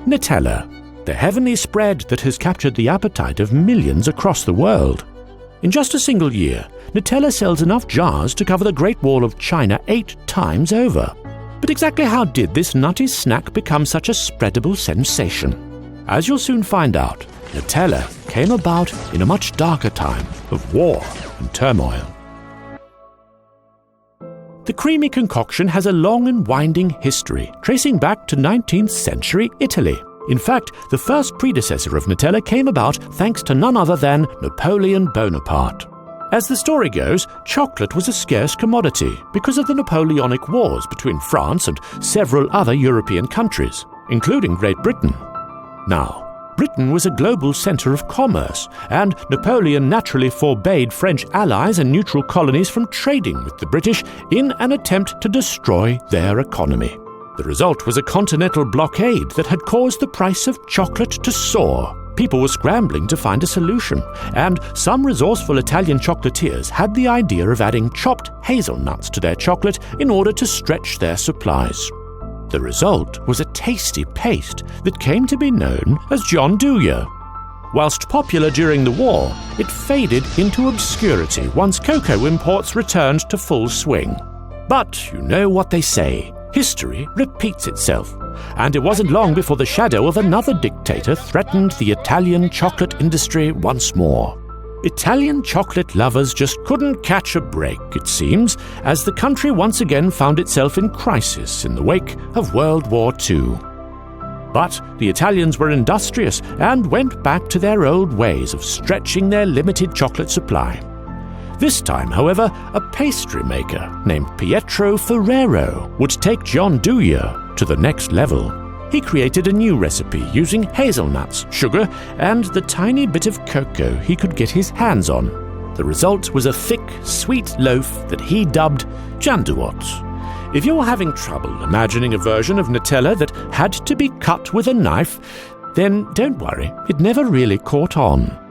Nutella, the heavenly spread that has captured the appetite of millions across the world. In just a single year, Nutella sells enough jars to cover the Great Wall of China 8 times over. But exactly how did this nutty snack become such a spreadable sensation? As you'll soon find out, Nutella came about in a much darker time of war and turmoil. The creamy concoction has a long and winding history, tracing back to 19th century Italy. In fact, the first predecessor of Nutella came about thanks to none other than Napoleon Bonaparte. As the story goes, chocolate was a scarce commodity because of the Napoleonic Wars between France and several other European countries, including Great Britain. Now, Britain was a global centre of commerce, and Napoleon naturally forbade French allies and neutral colonies from trading with the British in an attempt to destroy their economy. The result was a continental blockade that had caused the price of chocolate to soar. People were scrambling to find a solution, and some resourceful Italian chocolatiers had the idea of adding chopped hazelnuts to their chocolate in order to stretch their supplies. The result was a tasty paste that came to be known as gianduja. Whilst popular during the war, it faded into obscurity once cocoa imports returned to full swing. But you know what they say, history repeats itself, and it wasn't long before the shadow of another dictator threatened the Italian chocolate industry once more. Italian chocolate lovers just couldn't catch a break, it seems, as the country once again found itself in crisis in the wake of World War II. But the Italians were industrious and went back to their old ways of stretching their limited chocolate supply. This time, however, a pastry maker named Pietro Ferrero would take gianduja to the next level. He created a new recipe using hazelnuts, sugar, and the tiny bit of cocoa he could get his hands on. The result was a thick, sweet loaf that he dubbed gianduot. If you're having trouble imagining a version of Nutella that had to be cut with a knife, then don't worry, it never really caught on.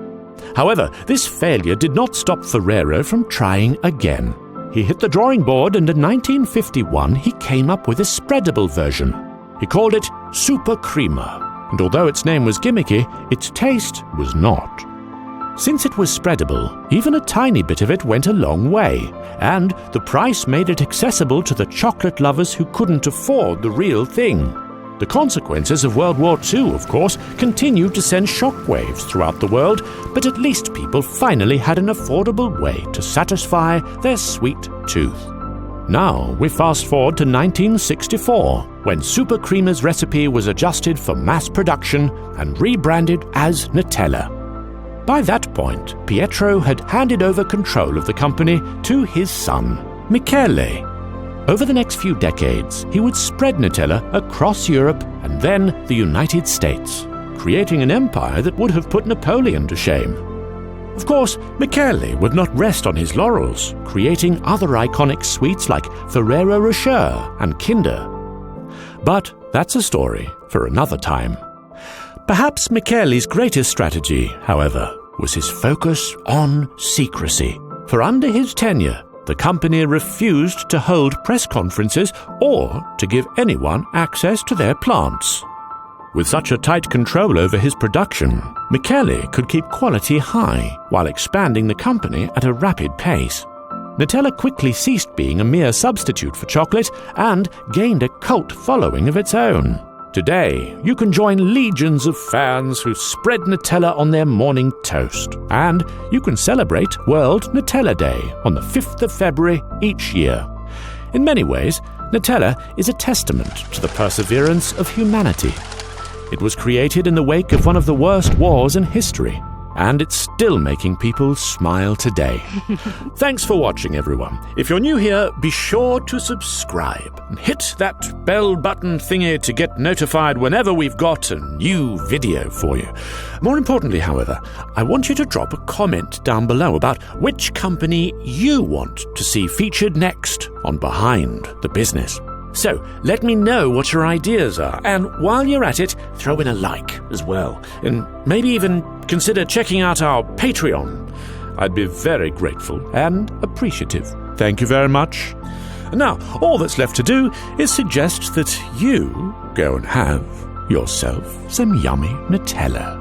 However, this failure did not stop Ferrero from trying again. He hit the drawing board, and in 1951 he came up with a spreadable version. He called it Super Crema, and although its name was gimmicky, its taste was not. Since it was spreadable, even a tiny bit of it went a long way, and the price made it accessible to the chocolate lovers who couldn't afford the real thing. The consequences of World War II, of course, continued to send shockwaves throughout the world, but at least people finally had an affordable way to satisfy their sweet tooth. Now we fast forward to 1964, when Super Crema's recipe was adjusted for mass production and rebranded as Nutella. By that point, Pietro had handed over control of the company to his son, Michele. Over the next few decades, he would spread Nutella across Europe and then the United States, creating an empire that would have put Napoleon to shame. Of course, Michele would not rest on his laurels, creating other iconic sweets like Ferrero Rocher and Kinder. But that's a story for another time. Perhaps Michele's greatest strategy, however, was his focus on secrecy. For under his tenure, the company refused to hold press conferences or to give anyone access to their plants. With such a tight control over his production, Michele could keep quality high while expanding the company at a rapid pace. Nutella quickly ceased being a mere substitute for chocolate and gained a cult following of its own. Today, you can join legions of fans who spread Nutella on their morning toast, and you can celebrate World Nutella Day on the 5th of February each year. In many ways, Nutella is a testament to the perseverance of humanity. It was created in the wake of one of the worst wars in history, and it's still making people smile today. Thanks for watching, everyone. If you're new here, be sure to subscribe and hit that bell button thingy to get notified whenever we've got a new video for you. More importantly, however, I want you to drop a comment down below about which company you want to see featured next on Behind the Business. So, let me know what your ideas are, and while you're at it, throw in a like as well, and maybe even consider checking out our Patreon. I'd be very grateful and appreciative. Thank you very much. And now, all that's left to do is suggest that you go and have yourself some yummy Nutella.